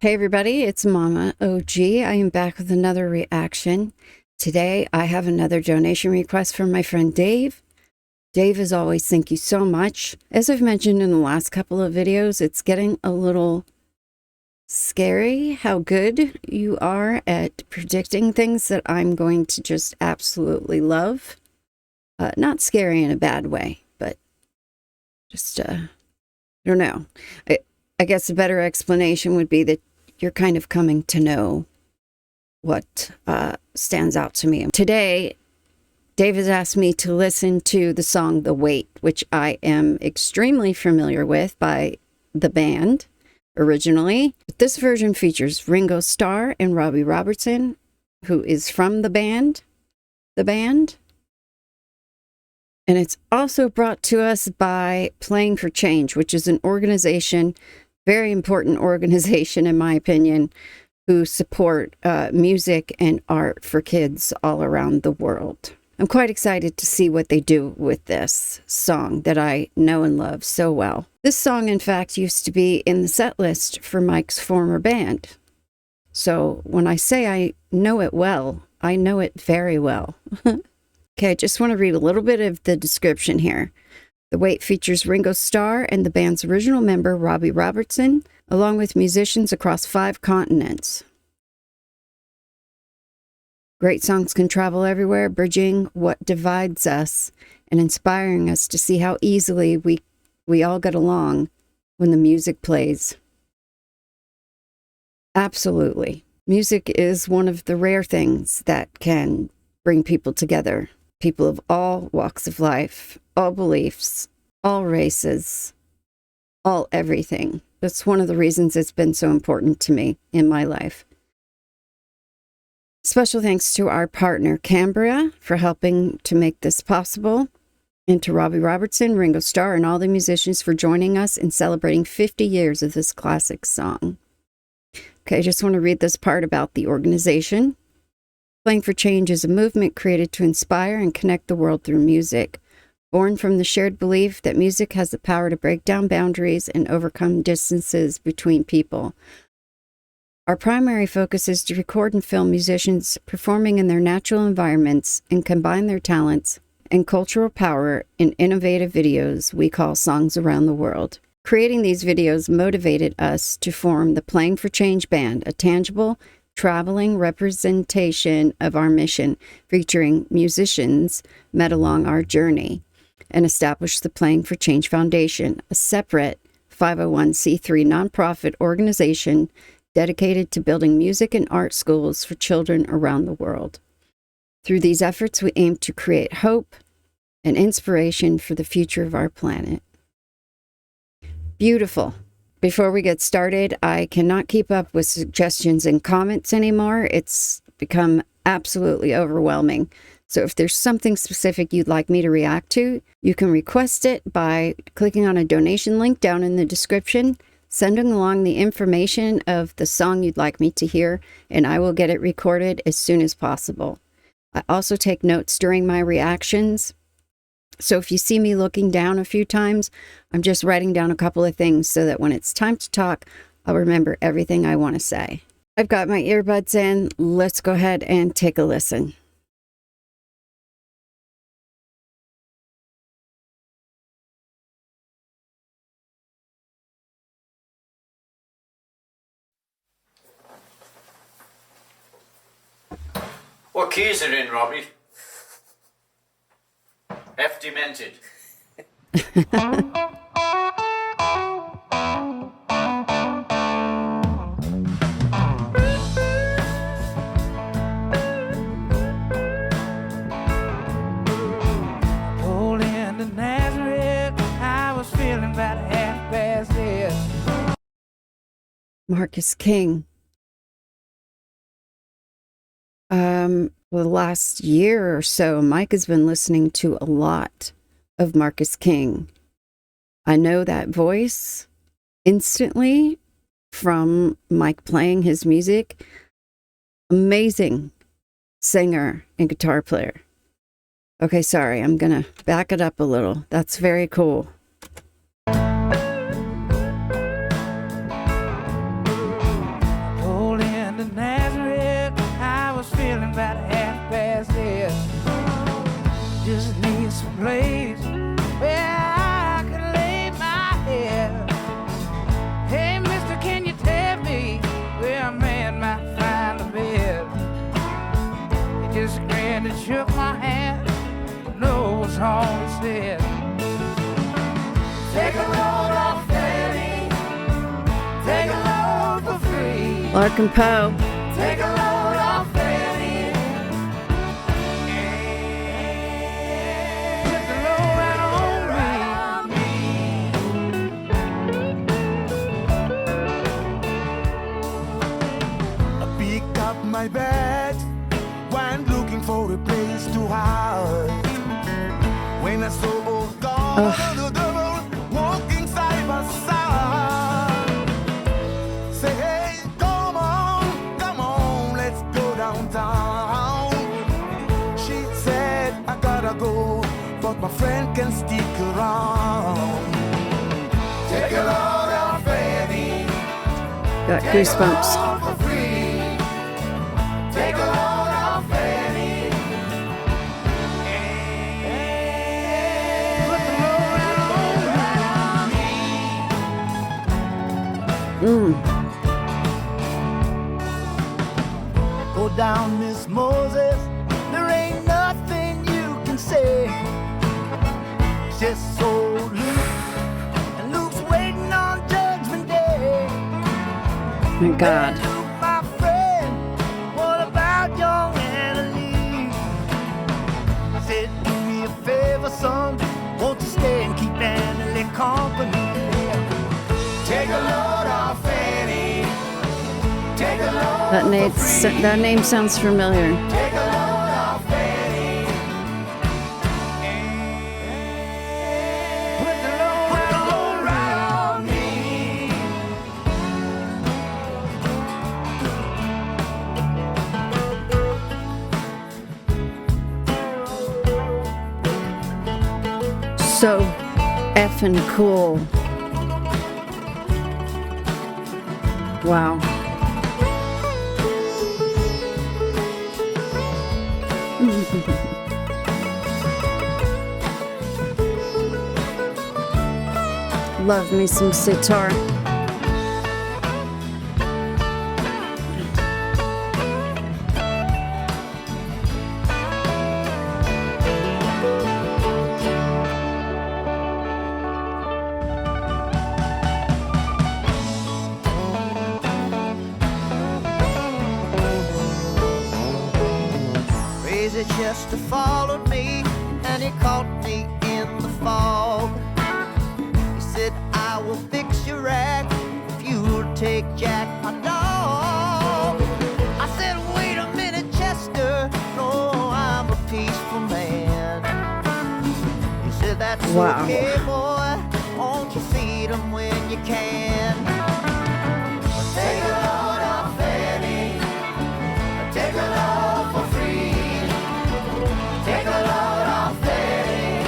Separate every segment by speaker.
Speaker 1: Hey everybody, it's Mama OG. I am back with another reaction. Today I have another donation request from my friend Dave. Dave, as always, thank you so much. As I've mentioned in the last couple of videos, it's getting a little scary how good you are at predicting things that I'm going to just absolutely love. Not scary in a bad way, but just, I don't know. I guess a better explanation would be that you're kind of coming to know what stands out to me. Today, Dave has asked me to listen to the song The Weight, which I am extremely familiar with by the band originally. But this version features Ringo Starr and Robbie Robertson, who is from the band. And it's also brought to us by Playing for Change, which is an organization, very important organization in my opinion, who support music and art for kids all around the world. I'm quite excited to see what they do with this song that I know and love so well. This song, in fact, used to be in the set list for Mike's former band. So when I say I know it well, I know it very well. Okay, I just want to read a little bit of the description here. The Weight features Ringo Starr and the band's original member, Robbie Robertson, along with musicians across 5 continents. Great songs can travel everywhere, bridging what divides us and inspiring us to see how easily we all get along when the music plays. Absolutely. Music is one of the rare things that can bring people together. People of all walks of life, all beliefs, all races, all everything. That's one of the reasons it's been so important to me in my life. Special thanks to our partner, Cambria, for helping to make this possible, and to Robbie Robertson, Ringo Starr, and all the musicians for joining us in celebrating 50 years of this classic song. Okay, I just want to read this part about the organization. Playing for Change is a movement created to inspire and connect the world through music, born from the shared belief that music has the power to break down boundaries and overcome distances between people. Our primary focus is to record and film musicians performing in their natural environments and combine their talents and cultural power in innovative videos we call Songs Around the World. Creating these videos motivated us to form the Playing for Change Band, a tangible, traveling representation of our mission, featuring musicians met along our journey, and established the Playing for Change Foundation, a separate 501c3 nonprofit organization dedicated to building music and art schools for children around the world. Through these efforts, we aim to create hope and inspiration for the future of our planet. Beautiful. Before we get started, I cannot keep up with suggestions and comments anymore. It's become absolutely overwhelming. So if there's something specific you'd like me to react to, you can request it by clicking on a donation link down in the description, sending along the information of the song you'd like me to hear, and I will get it recorded as soon as possible. I also take notes during my reactions. So if you see me looking down a few times, I'm just writing down a couple of things so that when it's time to talk, I'll remember everything I want to say. I've got my earbuds in. Let's go ahead and take a listen.
Speaker 2: What key is it in, Robbie? F demented.
Speaker 3: Pulled into Nazareth, I was feeling about 8:30.
Speaker 1: Marcus King. The last year or so, Mike has been listening to a lot of Marcus King. I know that voice instantly from Mike playing his music. Amazing singer and guitar player. Okay, sorry, I'm gonna back it up a little. That's very cool.
Speaker 3: just grinned and shook my hand. No, what's wrong, he said. Take a load off Fanny. Take a load for free.
Speaker 1: Lark and Poe.
Speaker 3: Take a load off Fanny. Put the load right on me.
Speaker 4: I picked up my bags, went looking for a place to hide. When I saw old God and the devil walking side by side, say, hey, come on, let's go downtown. She said, I gotta go, but my friend can stick around. Take a load off Fanny.
Speaker 1: Got goosebumps.
Speaker 4: For free. Take a load off Fanny.
Speaker 3: Put the load right on me.
Speaker 4: Go down, Miss Moses. There ain't nothing you can say. Just so Luke, and Luke's waiting on Judgment Day.
Speaker 1: My God.
Speaker 4: Luke, my friend, what about young Annalie? Said, do me a favor, son. Won't you stay and keep Annalie company? Take a load off Fanny. Take a load.
Speaker 1: That name sounds familiar.
Speaker 4: Take a load off Fanny.
Speaker 3: Put the load right on me.
Speaker 1: So effing cool. Wow. Love me some sitar.
Speaker 4: Crazy Chester followed me, and he caught me in the fog. He said, I will fix your act if you'll take Jack, my dog. I said, wait a minute, Chester, no, I'm a peaceful man. He said, that's
Speaker 1: Wow.
Speaker 4: okay, boy, won't you feed him when you can? Take a load off Fanny, take a load for free. Take a load off Fanny.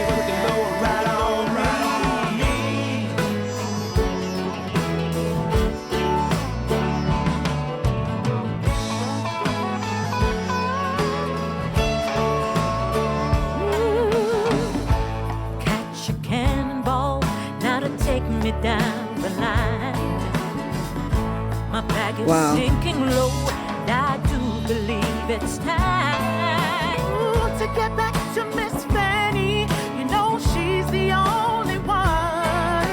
Speaker 4: Put the load right on me.
Speaker 5: Catch a cannonball, now to take me down the line. My bag is
Speaker 1: Wow.
Speaker 5: sinking low, and I do believe it's time to get back to Miss Fanny. You know she's the only one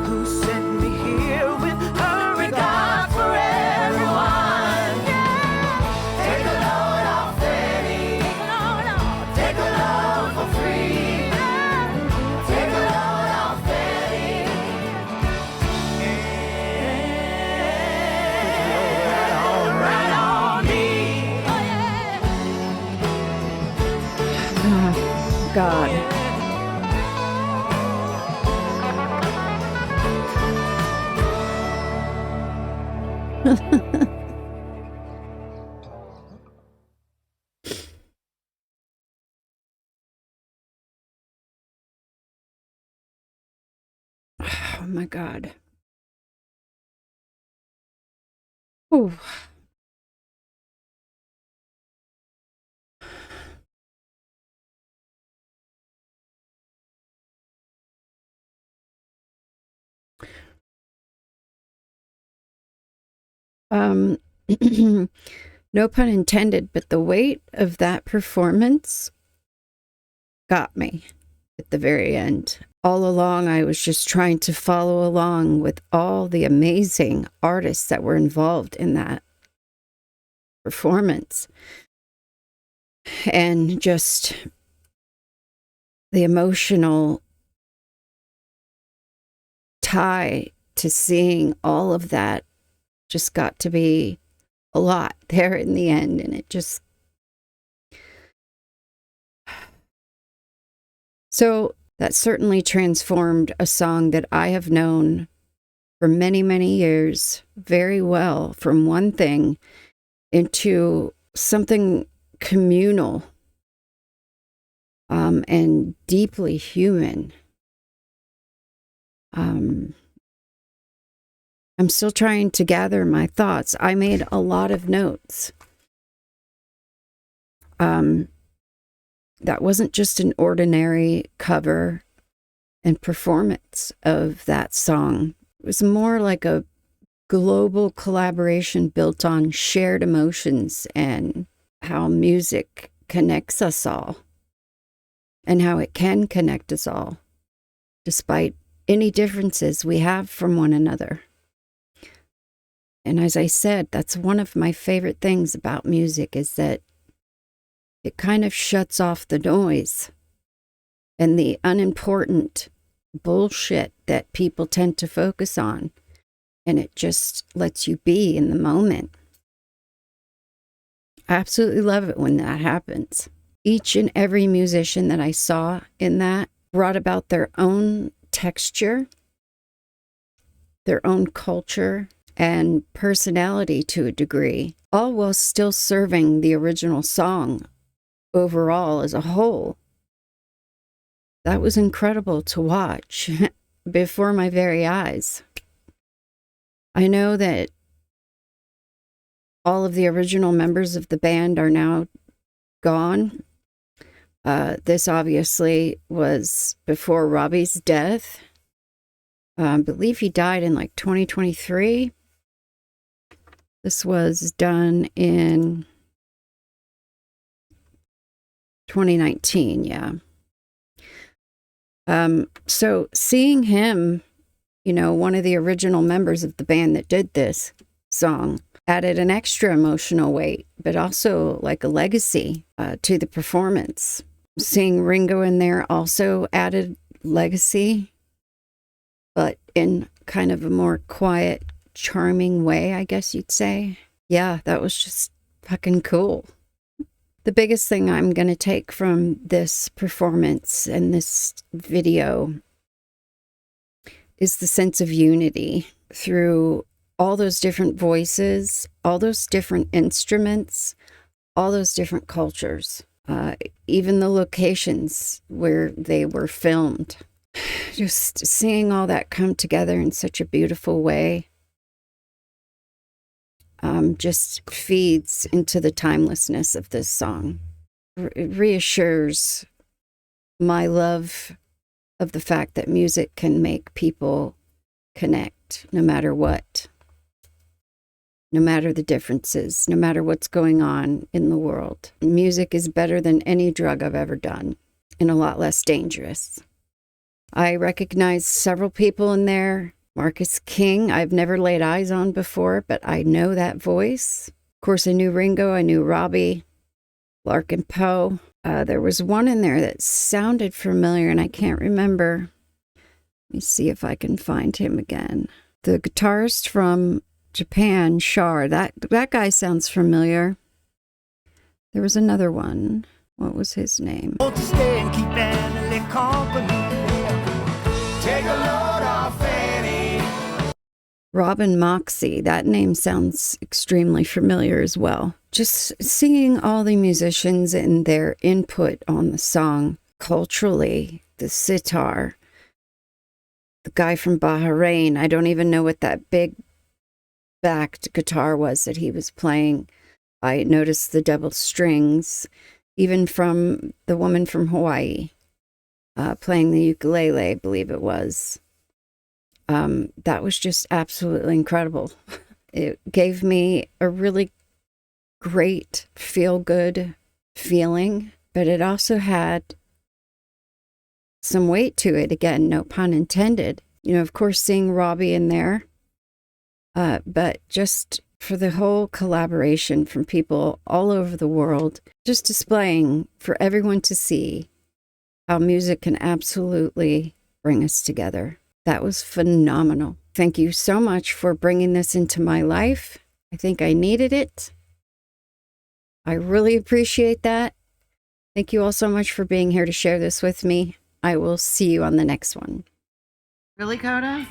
Speaker 5: who sent me here with her regard for everyone.
Speaker 4: Take a load off Fanny. Take a load for free. Take a load off Fanny.
Speaker 3: Right on me.
Speaker 1: God. Oh my God. Ooh. No pun intended, but the weight of that performance got me at the very end. All along, I was just trying to follow along with all the amazing artists that were involved in that performance. And just the emotional tie to seeing all of that just got to be a lot there in the end. And it just... So that certainly transformed a song that I have known for many, many years very well from one thing into something communal and deeply human. I'm still trying to gather my thoughts. I made a lot of notes. That wasn't just an ordinary cover and performance of that song. It was more like a global collaboration built on shared emotions and how music connects us all and how it can connect us all despite any differences we have from one another. And as I said, that's one of my favorite things about music, is that it kind of shuts off the noise and the unimportant bullshit that people tend to focus on. And it just lets you be in the moment. I absolutely love it when that happens. Each and every musician that I saw in that brought about their own texture, their own culture, and personality to a degree, all while still serving the original song overall as a whole. That was incredible to watch before my very eyes. I know that all of the original members of the band are now gone. This obviously was before Robbie's death. I believe he died in like 2023. This was done in 2019, yeah. So seeing him, one of the original members of the band that did this song, added an extra emotional weight, but also like a legacy to the performance. Seeing Ringo in there also added legacy, but in kind of a more quiet, charming way, I guess you'd say. Yeah, that was just fucking cool. The biggest thing I'm going to take from this performance and this video is the sense of unity through all those different voices, all those different instruments, all those different cultures, even the locations where they were filmed. Just seeing all that come together in such a beautiful way just feeds into the timelessness of this song. It reassures my love of the fact that music can make people connect no matter what, no matter the differences, no matter what's going on in the world. Music is better than any drug I've ever done and a lot less dangerous. I recognize several people in there. Marcus King, I've never laid eyes on before, but I know that voice. Of course, I knew Ringo, I knew Robbie, Larkin Poe. There was one in there that sounded familiar, and I can't remember. Let me see if I can find him again. The guitarist from Japan, Shar, that guy sounds familiar. There was another one. What was his name?
Speaker 4: To stay and keep Emily company. Take a load off Annie.
Speaker 1: Robin Moxie. That name sounds extremely familiar as well. Just seeing all the musicians and their input on the song culturally, the sitar, the guy from Bahrain, I don't even know what that big backed guitar was that he was playing. I noticed the double strings, even from the woman from Hawaii, playing the ukulele, I believe it was. That was just absolutely incredible. It gave me a really great feel-good feeling, but it also had some weight to it. Again, no pun intended. You know, of course, seeing Robbie in there, but just for the whole collaboration from people all over the world, just displaying for everyone to see how music can absolutely bring us together. That was phenomenal. Thank you so much for bringing this into my life. I think I needed it. I really appreciate that. Thank you all so much for being here to share this with me. I will see you on the next one.
Speaker 6: Really, Koda?